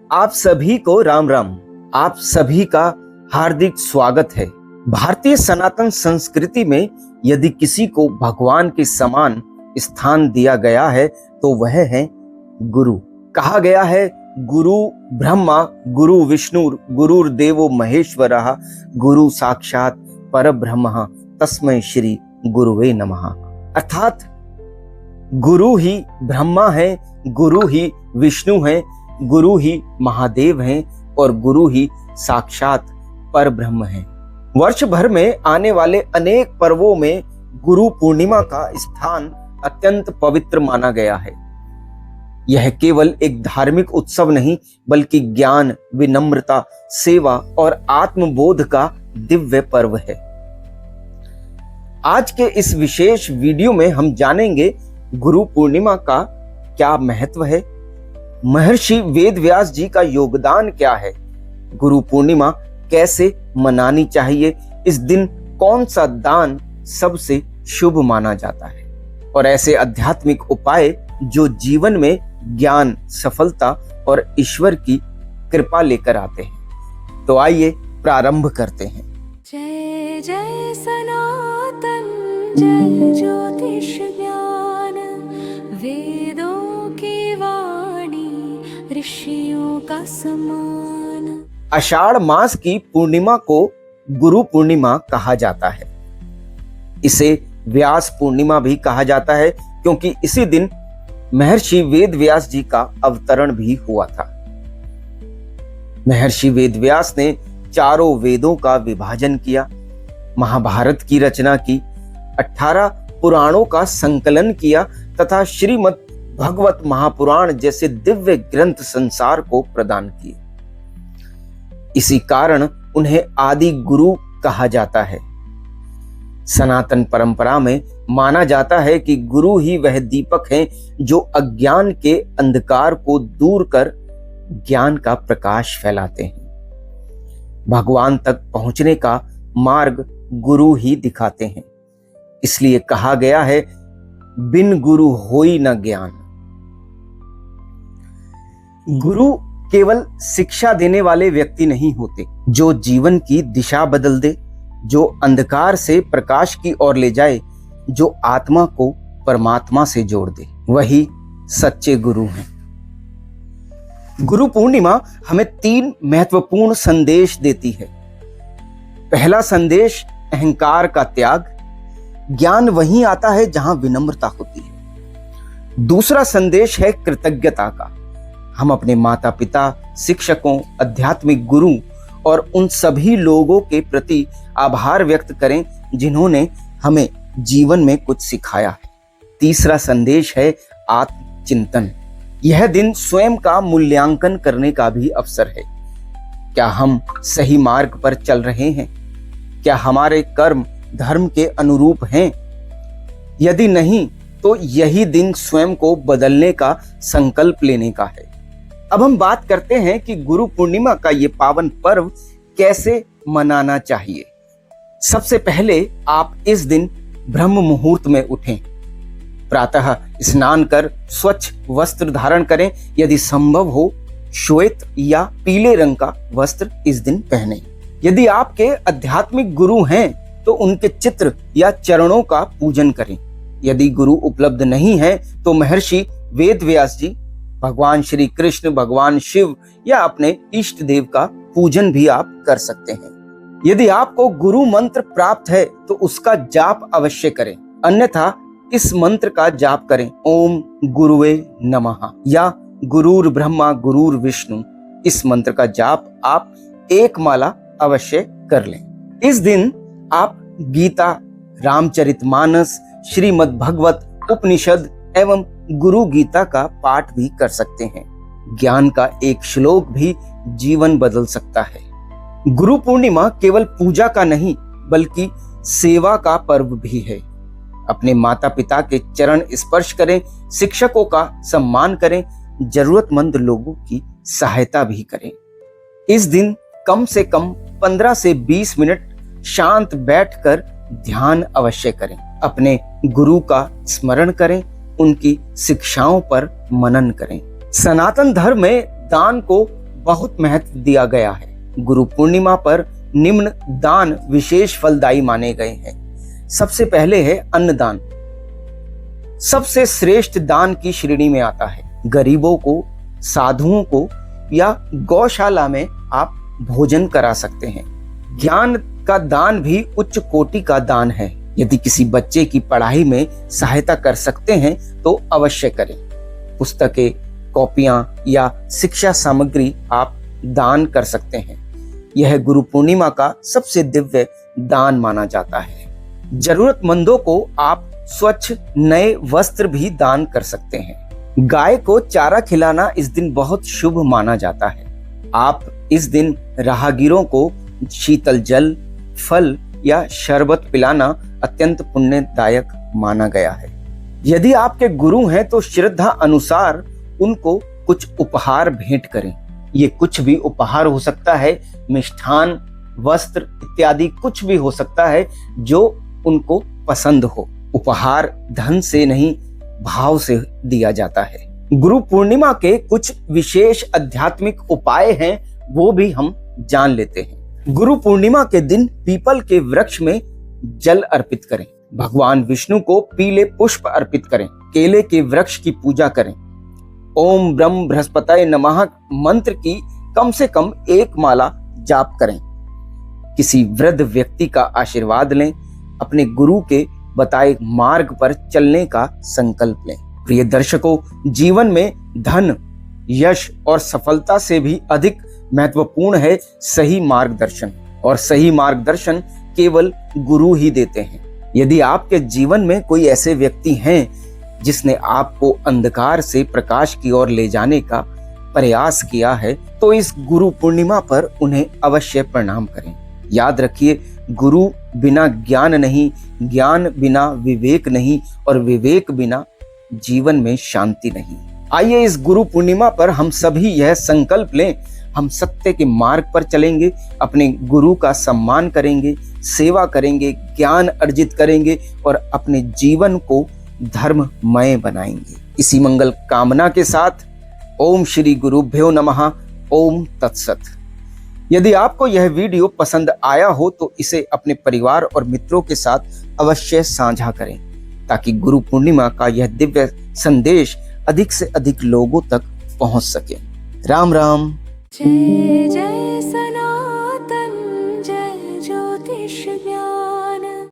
आप सभी को राम राम। आप सभी का हार्दिक स्वागत है। भारतीय सनातन संस्कृति में यदि किसी को भगवान के समान स्थान दिया गया है तो वह है गुरु। कहा गया है गुरु ब्रह्मा गुरु विष्णु गुरुर्देवो महेश्वरः गुरु साक्षात परब्रह्म तस्मै श्री गुरुवे नमः। अर्थात गुरु ही ब्रह्मा है, गुरु ही विष्णु है, गुरु ही महादेव हैं और गुरु ही साक्षात परब्रह्म हैं। वर्ष भर में आने वाले अनेक पर्वों में गुरु पूर्णिमा का स्थान अत्यंत पवित्र माना गया है। यह केवल एक धार्मिक उत्सव नहीं बल्कि ज्ञान, विनम्रता, सेवा और आत्मबोध का दिव्य पर्व है। आज के इस विशेष वीडियो में हम जानेंगे गुरु पूर्णिमा का क्या महत्व है, महर्षि वेदव्यास जी का योगदान क्या है, गुरु पूर्णिमा कैसे मनानी चाहिए, इस दिन कौन सा दान सबसे शुभ माना जाता है और ऐसे आध्यात्मिक उपाय जो जीवन में ज्ञान, सफलता और ईश्वर की कृपा लेकर आते हैं। तो आइए प्रारंभ करते हैं। जय जय सनातन, जय ज्योतिष ज्ञान, वेदों की वाणी, ऋषियों का समान। आषाढ़ मास की पूर्णिमा को गुरु पूर्णिमा कहा जाता है। इसे व्यास पूर्णिमा भी कहा जाता है क्योंकि इसी दिन महर्षि वेदव्यास जी का अवतरण भी हुआ था। महर्षि वेदव्यास ने चारों वेदों का विभाजन किया, महाभारत की रचना की, 18 पुराणों का संकलन किया तथा श्रीमद् भगवत महापुराण जैसे दिव्य ग्रंथ संसार को प्रदान किए। इसी कारण उन्हें आदि गुरु कहा जाता है। सनातन परंपरा में माना जाता है कि गुरु ही वह दीपक हैं जो अज्ञान के अंधकार को दूर कर ज्ञान का प्रकाश फैलाते हैं। भगवान तक पहुंचने का मार्ग गुरु ही दिखाते हैं। इसलिए कहा गया है बिन गुरु होई न ज्ञान। गुरु केवल शिक्षा देने वाले व्यक्ति नहीं होते, जो जीवन की दिशा बदल दे, जो अंधकार से प्रकाश की ओर ले जाए, जो आत्मा को परमात्मा से जोड़ दे, वही सच्चे गुरु हैं। गुरु पूर्णिमा हमें 3 महत्वपूर्ण संदेश देती है। पहला संदेश अहंकार का त्याग। ज्ञान वहीं आता है जहां विनम्रता होती है। दूसरा संदेश है कृतज्ञता का। हम अपने माता पिता, शिक्षकों, आध्यात्मिक गुरु और उन सभी लोगों के प्रति आभार व्यक्त करें जिन्होंने हमें जीवन में कुछ सिखाया है। तीसरा संदेश है आत्मचिंतन। यह दिन स्वयं का मूल्यांकन करने का भी अवसर है। क्या हम सही मार्ग पर चल रहे हैं? क्या हमारे कर्म धर्म के अनुरूप हैं? यदि नहीं तो यही दिन स्वयं को बदलने का संकल्प लेने का है। अब हम बात करते हैं कि गुरु पूर्णिमा का ये पावन पर्व कैसे मनाना चाहिए। सबसे पहले आप इस दिन ब्रह्म मुहूर्त में उठें। प्रातः स्नान कर स्वच्छ वस्त्र धारण करें। यदि संभव हो श्वेत या पीले रंग का वस्त्र इस दिन पहनें। यदि आपके आध्यात्मिक गुरु हैं तो उनके चित्र या चरणों का पूजन करें। यदि गुरु उपलब्ध नहीं है तो महर्षि वेदव्यास जी, भगवान श्री कृष्ण, भगवान शिव या अपने इष्ट देव का पूजन भी आप कर सकते हैं। यदि आपको गुरु मंत्र प्राप्त है तो उसका जाप अवश्य करें, अन्यथा इस मंत्र का जाप करें, ओम गुरुवे नमः या गुरुर ब्रह्मा गुरुर विष्णु। इस मंत्र का जाप आप 1 माला अवश्य कर लें। इस दिन आप गीता, रामचरितमानस, श्रीमद् भगवत उपनिषद एवं गुरु गीता का पाठ भी कर सकते हैं। ज्ञान का एक श्लोक भी जीवन बदल सकता है। गुरु पूर्णिमा केवल पूजा का नहीं बल्कि सेवा का पर्व भी है। अपने माता पिता के चरण स्पर्श करें, शिक्षकों का सम्मान करें, जरूरतमंद लोगों की सहायता भी करें। इस दिन कम से कम 15 से 20 मिनट शांत बैठकर ध्यान अवश्य करें। अपने गुरु का स्मरण करें, उनकी शिक्षाओं पर मनन करें। सनातन धर्म में दान को बहुत महत्व दिया गया है। गुरु पूर्णिमा पर निम्न दान विशेष फलदायी माने गए हैं। सबसे पहले है अन्नदान। सबसे श्रेष्ठ दान की श्रेणी में आता है। गरीबों को, साधुओं को या गौशाला में आप भोजन करा सकते हैं। ज्ञान का दान भी उच्च कोटि का दान है। यदि किसी बच्चे की पढ़ाई में सहायता कर सकते हैं तो अवश्य करें। पुस्तकें, कॉपियां या शिक्षा सामग्री आप दान कर सकते हैं। यह गुरु पूर्णिमा का सबसे दिव्य दान माना जाता है। जरूरतमंदों को आप स्वच्छ नए वस्त्र भी दान कर सकते हैं। गाय को चारा खिलाना इस दिन बहुत शुभ माना जाता है। आप इस दिन राहगीरों को शीतल जल, फल या शरबत पिलाना अत्यंत पुण्यदायक माना गया है। यदि आपके गुरु हैं तो श्रद्धा अनुसार उनको कुछ उपहार भेंट करें। ये कुछ भी उपहार हो सकता है, मिष्ठान, वस्त्र इत्यादि कुछ भी हो सकता है जो उनको पसंद हो। उपहार धन से नहीं, भाव से दिया जाता है। गुरु पूर्णिमा के कुछ विशेष आध्यात्मिक उपाय हैं, वो भी हम जान लेते हैं। गुरु पूर्णिमा के दिन पीपल के वृक्ष में जल अर्पित करें। भगवान विष्णु को पीले पुष्प अर्पित करें। केले के वृक्ष की पूजा करें। ओम ब्रह्म बृहस्पतये नमः मंत्र की कम से कम 1 माला जाप करें। किसी वृद्ध व्यक्ति का आशीर्वाद लें। अपने गुरु के बताए मार्ग पर चलने का संकल्प लें। प्रिय दर्शकों, जीवन में धन, यश और सफलता से भी अधिक महत्वपूर्ण है सही मार्गदर्शन, और सही मार्गदर्शन केवल गुरु ही देते हैं। यदि आपके जीवन में कोई ऐसे व्यक्ति हैं जिसने आपको अंधकार से प्रकाश की ओर ले जाने का प्रयास किया है, तो इस गुरु पूर्णिमा पर उन्हें अवश्य प्रणाम करें। याद रखिए, गुरु बिना ज्ञान नहीं, ज्ञान बिना विवेक नहीं, और विवेक बिना जीवन में शांति नहीं। आइए इस गुरु पूर्णिमा पर हम सभी यह संकल्प लें, हम सत्य के मार्ग पर चलेंगे, अपने गुरु का सम्मान करेंगे, सेवा करेंगे, ज्ञान अर्जित करेंगे और अपने जीवन को धर्ममय बनाएंगे। इसी मंगल कामना के साथ ओम श्री गुरुभ्यो नमः। ओम तत्सत। यदि आपको यह वीडियो पसंद आया हो तो इसे अपने परिवार और मित्रों के साथ अवश्य साझा करें, ताकि गुरु पूर्णिमा का यह दिव्य संदेश अधिक से अधिक लोगों तक पहुंच सके। राम राम। जय जय सना